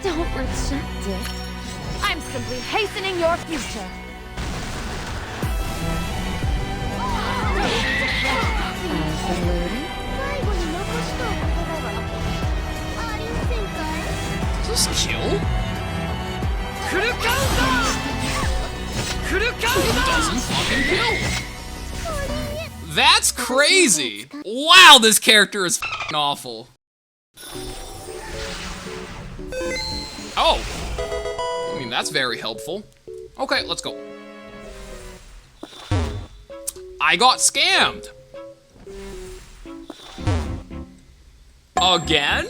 Don't reject it. I'm simply hastening your future. Is this kill? Doesn't fucking kill. That's crazy. Wow, this character is f***ing awful. Oh. I mean, that's very helpful. Okay, let's go. I got scammed. Again?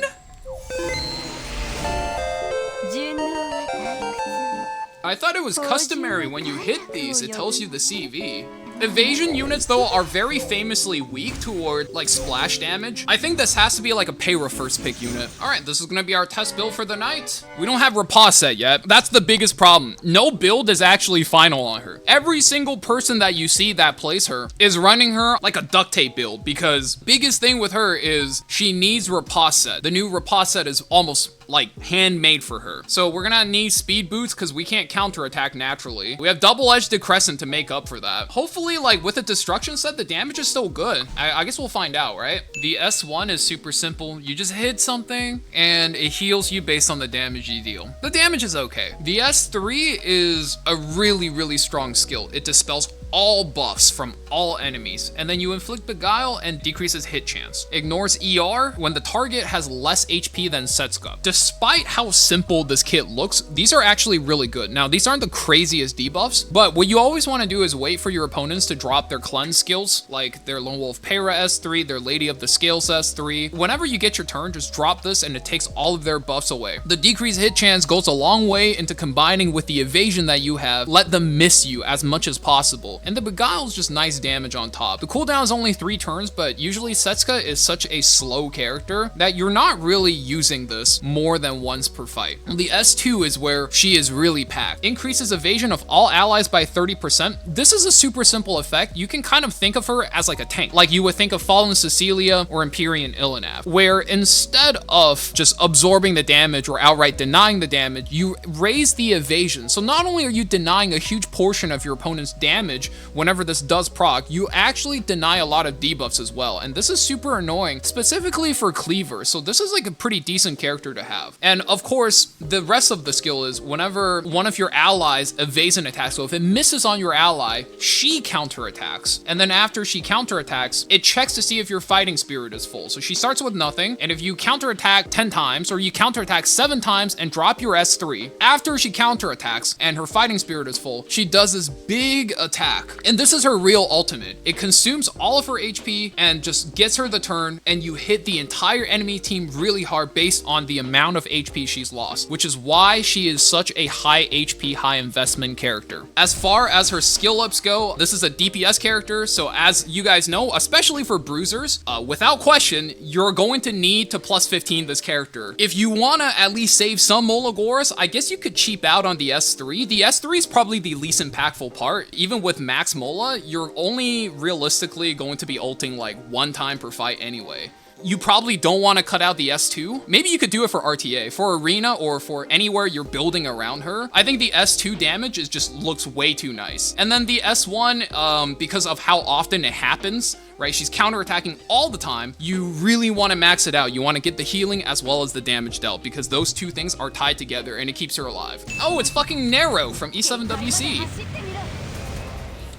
I thought it was customary when you hit these, it tells you the CV. Evasion units, though, are very famously weak toward, like, splash damage. I think this has to be, like, a Payra first pick unit. All right, this is gonna be our test build for the night. We don't have Riposte Set yet. That's the biggest problem. No build is actually final on her. Every single person that you see that plays her is running her like a duct tape build, because biggest thing with her is she needs Riposte Set. The new Riposte Set is almost like handmade for her. So we're gonna need speed boots because we can't counterattack naturally. We have double-edged decrescent to make up for that. Hopefully, like with a destruction set, the damage is still good. I guess we'll find out, right? The S1 is super simple. You just hit something and it heals you based on the damage you deal. The damage is okay. The S3 is a really, really strong skill. It dispels all buffs from all enemies, and then you inflict Beguile and decreases hit chance. Ignores ER when the target has less HP than Setsuka. Despite how simple this kit looks, these are actually really good. Now, these aren't the craziest debuffs, but what you always want to do is wait for your opponents to drop their cleanse skills, like their Lone Wolf Payra S3, their Lady of the Scales S3. Whenever you get your turn, just drop this and it takes all of their buffs away. The decreased hit chance goes a long way into combining with the evasion that you have. Let them miss you as much as possible. And the Beguile is just nice damage on top. The cooldown is only 3 turns, but usually Setsuka is such a slow character that you're not really using this more than once per fight. The S2 is where she is really packed. Increases evasion of all allies by 30%. This is a super simple effect. You can kind of think of her as like a tank, like you would think of Fallen Cecilia or Empyrean Illinav, where instead of just absorbing the damage or outright denying the damage, you raise the evasion. So not only are you denying a huge portion of your opponent's damage whenever this does proc, you actually deny a lot of debuffs as well. And this is super annoying, specifically for Cleaver. So this is like a pretty decent character to have. And of course, the rest of the skill is whenever one of your allies evades an attack, so if it misses on your ally, she counterattacks. And then after she counterattacks, it checks to see if your fighting spirit is full. So she starts with nothing, and if you counterattack 10 times, or you counterattack 7 times and drop your S3, after she counterattacks and her fighting spirit is full, she does this big attack. And this is her real ultimate. It consumes all of her HP and just gets her the turn, and you hit the entire enemy team really hard based on the amount of HP she's lost, which is why she is such a high HP, high investment character. As far as her skill ups go, this is a DPS character, so as you guys know, especially for bruisers, without question, you're going to need to plus 15 this character. If you want to at least save some Molagors, I guess you could cheap out on the S3. The S3 is probably the least impactful part. Even with max Mola, you're only realistically going to be ulting like 1 time per fight anyway. You probably don't want to cut out the S2. Maybe you could do it for RTA. For Arena or for anywhere you're building around her, I think the S2 damage is just looks way too nice. And then the S1, because of how often it happens, right? She's counterattacking all the time. You really want to max it out. You want to get the healing as well as the damage dealt, because those two things are tied together and it keeps her alive. Oh, it's fucking Nero from E7WC.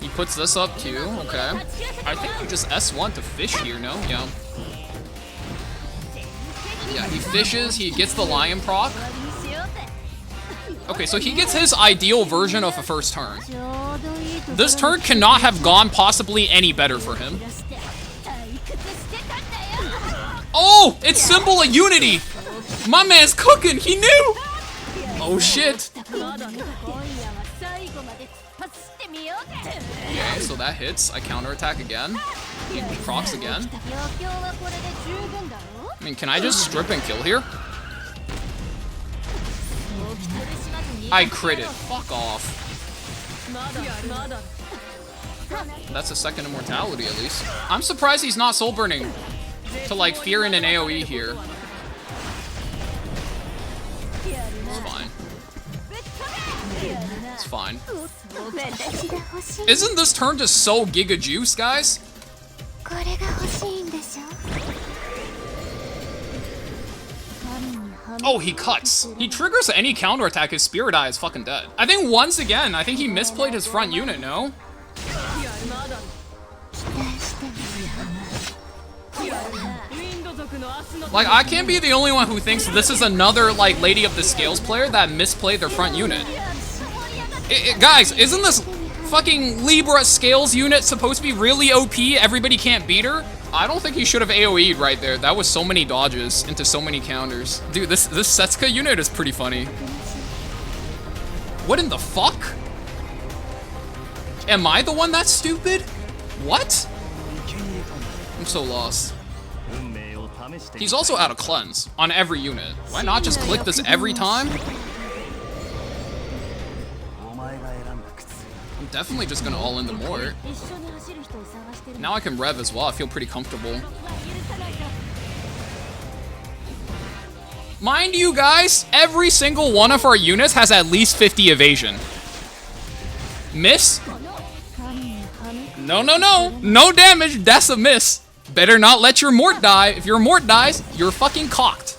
He puts this up too, okay. I think you just S1 to fish here, no? Yeah. Yeah, he fishes, he gets the lion proc. Okay, so he gets his ideal version of a first turn. This turn cannot have gone possibly any better for him. Oh, it's Symbol of Unity. My man's cooking, he knew. Oh shit. Okay, so that hits. I counterattack again. He procs again. I mean, can I just strip and kill here? I critted. Fuck off. That's a second immortality at least. I'm surprised he's not soul burning to like fear in an AoE here. It's fine. It's fine. Isn't this turn just so giga juice, guys? Oh, he cuts. He triggers any counterattack, his Spirit Eye is fucking dead. I think once again, I think he misplayed his front unit, no? Like, I can't be the only one who thinks this is another, like, Lady of the Scales player that misplayed their front unit. Guys, isn't this fucking Libra Scales unit supposed to be really OP? Everybody can't beat her? I don't think he should have AoE'd right there. That was so many dodges into so many counters. Dude, this Setsuka unit is pretty funny. What in the fuck? Am I the one that's stupid? What? I'm so lost. He's also out of cleanse on every unit. Why not just click this every time? I'm definitely just gonna all in the Mort. Now I can rev as well. I feel pretty comfortable. Mind you guys, every single one of our units has at least 50 evasion. Miss? No, no, no. No damage. That's a miss. Better not let your Mort die. If your Mort dies, you're fucking cocked.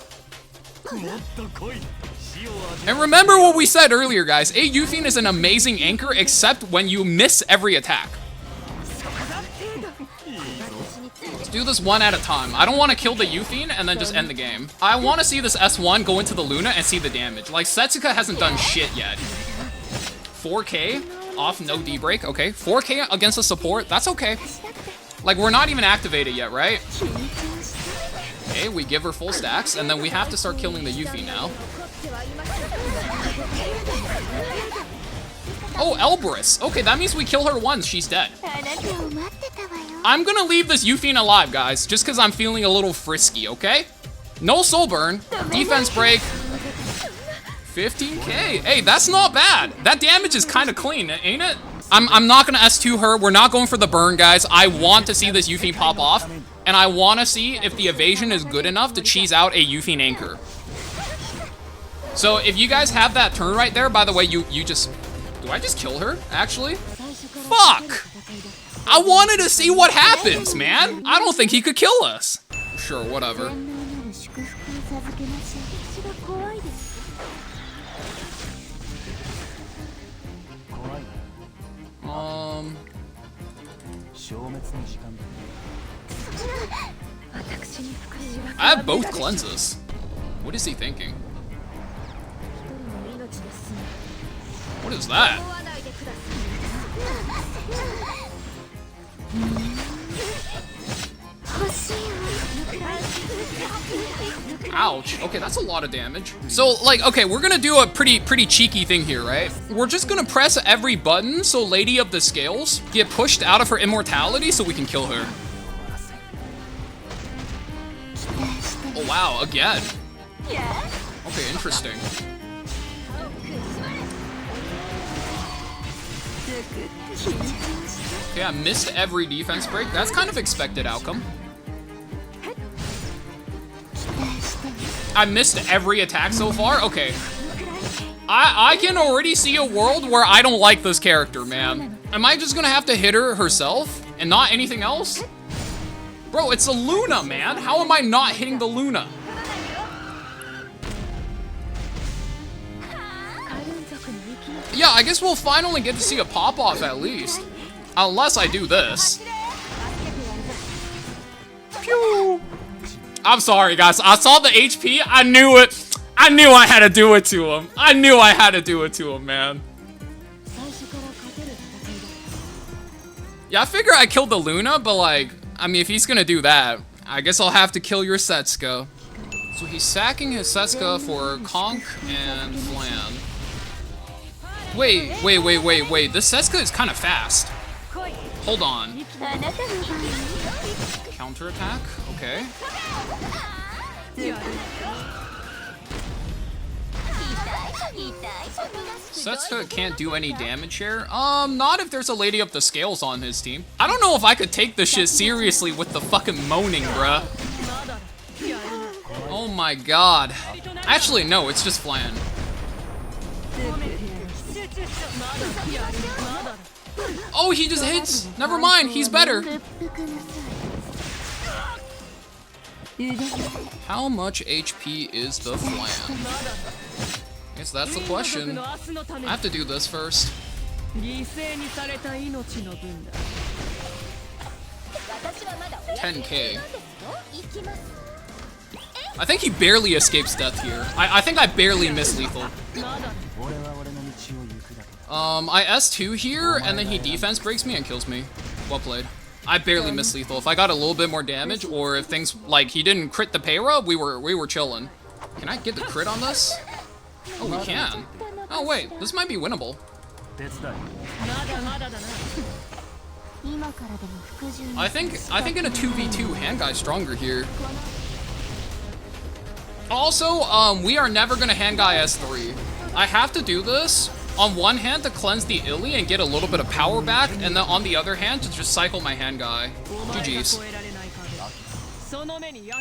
And remember what we said earlier, guys. AYUFINE is an amazing anchor, except when you miss every attack. Let's do this one at a time. I don't want to kill the AYUFINE and then just end the game. I want to see this S1 go into the Luna and see the damage. Like, Setsuka hasn't done shit yet. 4K off, no D-break. Okay, 4K against the support. That's okay. Like, we're not even activated yet, right? Okay, we give her full stacks, and then we have to start killing the AYUFINE now. Oh, Elbrus. Okay, that means we kill her once. She's dead. I'm gonna leave this AYUFINE alive, guys, just because I'm feeling a little frisky, okay? No soul burn. Defense break. 15K. Hey, that's not bad. That damage is kind of clean, ain't it? I'm not gonna S2 her. We're not going for the burn, guys. I want to see this AYUFINE pop off, and I want to see if the evasion is good enough to cheese out a AYUFINE anchor. So if you guys have that turn right there, by the way, you just... Do I just kill her, actually? Fuck! I wanted to see what happens, man. I don't think he could kill us. Sure, whatever. I have both cleanses. What is he thinking? What is that? Ouch. Okay, that's a lot of damage. So, like, okay, we're gonna do a pretty cheeky thing here, right? We're just gonna press every button so Lady of the Scales get pushed out of her immortality so we can kill her. Oh, wow, again. Okay, interesting. Okay, I missed every defense break. That's kind of expected outcome. I missed every attack so far? Okay. I can already see a world where I don't like this character, man. Am I just gonna have to hit her herself and not anything else? Bro, it's a Luna, man. How am I not hitting the Luna? Yeah, I guess we'll finally get to see a pop-off at least. Unless I do this. Pew! I'm sorry, guys. I saw the HP. I knew it. I knew I had to do it to him. I knew I had to do it to him, man. Yeah, I figure I killed the Luna, but like, I mean, if he's gonna do that, I guess I'll have to kill your Setsuka. So he's sacking his Setsuka for Conk and Flan. Wait. This Setsuka is kind of fast. Hold on. Counterattack? Okay. Setsuka can't do any damage here. Not if there's a Lady of the Scales on his team. I don't know if I could take this shit seriously with the fucking moaning, bruh. Oh my god. Actually, no, it's just Flan. Oh, he just hits. Never mind, he's better. How much HP is the flan? I guess that's the question. I have to do this first. 10k. I think he barely escapes death here. I think I barely miss lethal. I S2 here, and then he defense breaks me and kills me. Well played. I barely miss lethal. If I got a little bit more damage, or if things like he didn't crit the Payra, we were chilling. Can I get the crit on this? Oh, we can. Oh wait, this might be winnable. I think in a 2v2, hand guy's stronger here. Also, we are never gonna hand guy S3. I have to do this on one hand to cleanse the illy and get a little bit of power back, and then on the other hand to just cycle my hand guy. GG's.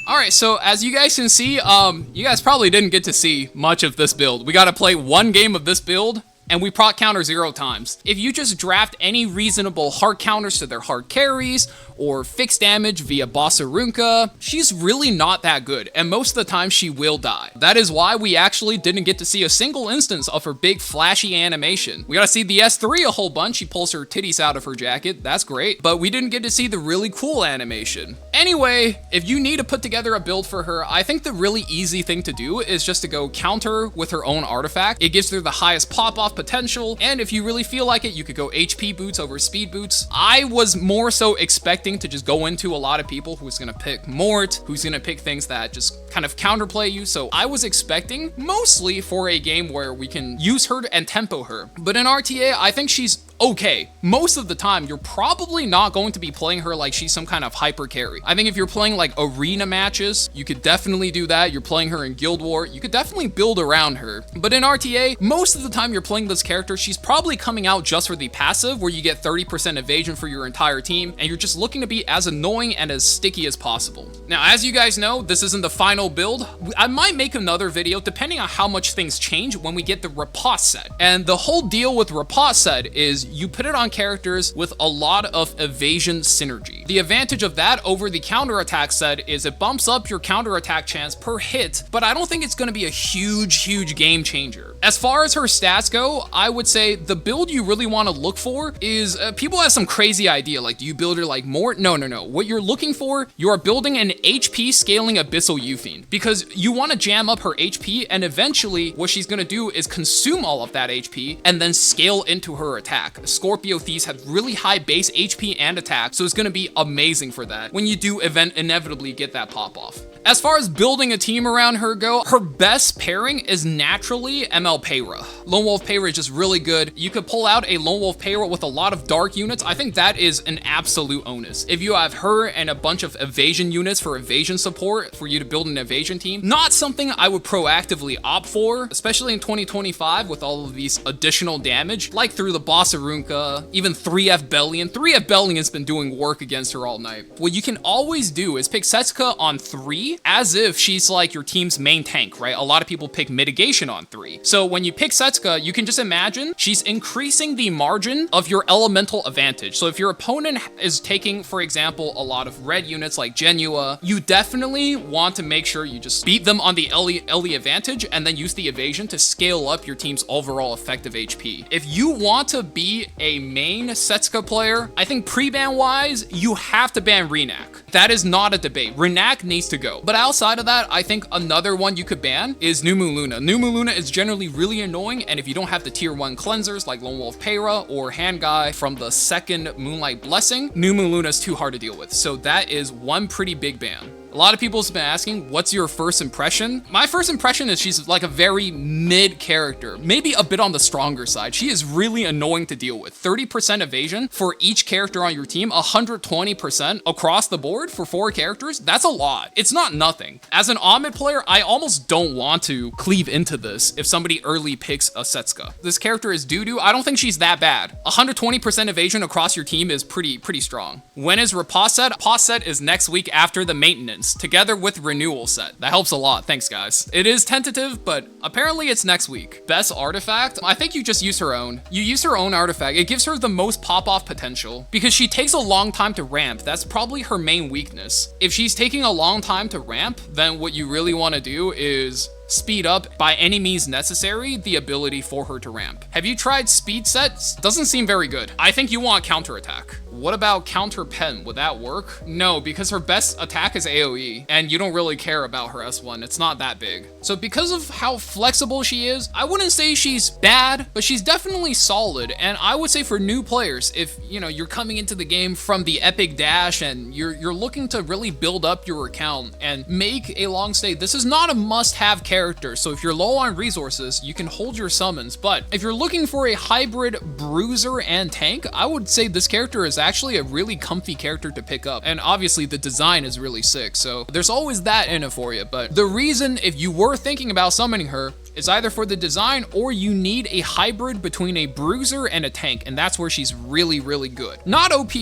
Alright, so as you guys can see, you guys probably didn't get to see much of this build. We gotta play one game of this build, and we proc counter 0 times. If you just draft any reasonable hard counters to their hard carries, or fixed damage via Bossarunka, she's really not that good, and most of the time she will die. That is why we actually didn't get to see a single instance of her big flashy animation. We got to see the S3 a whole bunch. She pulls her titties out of her jacket, that's great, but we didn't get to see the really cool animation. Anyway, if you need to put together a build for her, I think the really easy thing to do is just to go counter with her own artifact. It gives her the highest pop-off potential, and if you really feel like it, you could go HP boots over speed boots. I was more so expecting to just go into a lot of people who's gonna pick Mort, who's gonna pick things that just kind of counterplay you, so I was expecting mostly for a game where we can use her and tempo her. But in RTA, I think she's okay. Most of the time, you're probably not going to be playing her like she's some kind of hyper carry. I think if you're playing like arena matches, you could definitely do that. You're playing her in Guild War, you could definitely build around her. But in RTA, most of the time you're playing this character, she's probably coming out just for the passive, where you get 30% evasion for your entire team, and you're just looking to be as annoying and as sticky as possible. Now, as you guys know, this isn't the final build. I might make another video depending on how much things change when we get the Riposte set. And the whole deal with Riposte set is you put it on characters with a lot of evasion synergy. The advantage of that over the counterattack set is it bumps up your counterattack chance per hit, but I don't think it's going to be a huge game changer. As far as her stats go, I would say the build you really want to look for is, people have some crazy idea, like do you build her like Mort? No. What you're looking for, you are building an HP scaling Abyssal AYUFINE, because you want to jam up her HP, and eventually what she's going to do is consume all of that HP and then scale into her attack. Scorpio Thieves have really high base HP and attack, so it's going to be amazing for that when you do inevitably get that pop off. As far as building a team around her go, her best pairing is naturally ML Payra. Lone Wolf Payra is just really good. You could pull out a Lone Wolf Payra with a lot of dark units. I think that is an absolute onus. If you have her and a bunch of evasion units for evasion support for you to build an evasion team, not something I would proactively opt for, especially in 2025 with all of these additional damage, like through the Bossarunka, even 3F Bellion. 3F Bellion's been doing work against her all night. What you can always do is pick Setsuka on 3 as if she's like your team's main tank, right? A lot of people pick mitigation on 3. So when you pick Setsuka, you can just imagine she's increasing the margin of your elemental advantage. So if your opponent is taking, for example, a lot of red units like Genua, you definitely want to make sure you just beat them on the LE advantage and then use the evasion to scale up your team's overall effective HP. If you want to be a main Setsuka player, I think pre-ban wise, you have to ban Renak. That is not a debate. Renak needs to go. But outside of that, I think another one you could ban is Numu Luna. Numu Luna is generally really annoying, and if you don't have the tier 1 cleansers like Lone Wolf Payra or Hand Guy from the second Moonlight Blessing, Numu Luna is too hard to deal with. So that is one pretty big ban. A lot of people have been asking, what's your first impression? My first impression is she's like a very mid character, maybe a bit on the stronger side. She is really annoying to deal with. 30% evasion for each character on your team, 120% across the board for 4 characters. That's a lot. It's not nothing. As an Ahmed player, I almost don't want to cleave into this if somebody early picks a Setsuka. This character is doo-doo. I don't think she's that bad. 120% evasion across your team is pretty strong. When is Riposte set? Riposte set is next week after the maintenance. Legends, together with Renewal Set. That helps a lot, thanks guys. It is tentative, but apparently it's next week. Best artifact? I think you just use her own. You use her own artifact. It gives her the most pop-off potential, because she takes a long time to ramp. That's probably her main weakness. If she's taking a long time to ramp, then what you really want to do is speed up by any means necessary the ability for her to ramp. Have you tried speed sets? Doesn't seem very good. I think you want counterattack. What about counter pen? Would that work? No, because her best attack is AoE, and you don't really care about her S1. It's not that big. So because of how flexible she is, I wouldn't say she's bad, but she's definitely solid. And I would say for new players, if you're coming into the game from the Epic Dash and you're looking to really build up your account and make a long stay, this is not a must-have character. So if you're low on resources, you can hold your summons. But if you're looking for a hybrid bruiser and tank, I would say this character is actually a really comfy character to pick up. And obviously the design is really sick, so there's always that in it for you. But the reason, if you were thinking about summoning her, is either for the design or you need a hybrid between a bruiser and a tank, and that's where she's really, really good. Not OP,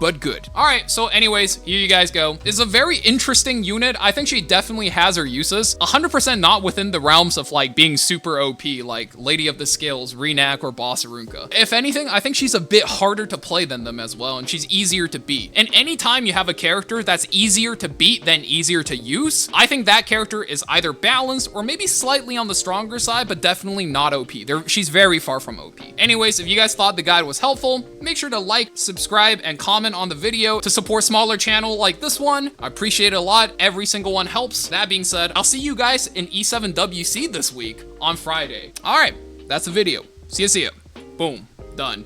but good. All right, so anyways, here you guys go. It's a very interesting unit. I think she definitely has her uses. 100% not within the realms of like being super OP, like Lady of the Scales, Renak, or Boss Arunka. If anything, I think she's a bit harder to play than them as well, and she's easier to beat. And anytime you have a character that's easier to beat than easier to use, I think that character is either balanced or maybe slightly on the stronger side, but definitely not OP. She's very far from OP. Anyways, if you guys thought the guide was helpful, make sure to like, subscribe, and comment on the video to support smaller channel like this one. I appreciate it a lot. Every single one helps. That being said, I'll see you guys in E7WC this week on Friday. All right, that's the video. See ya. Boom. Done.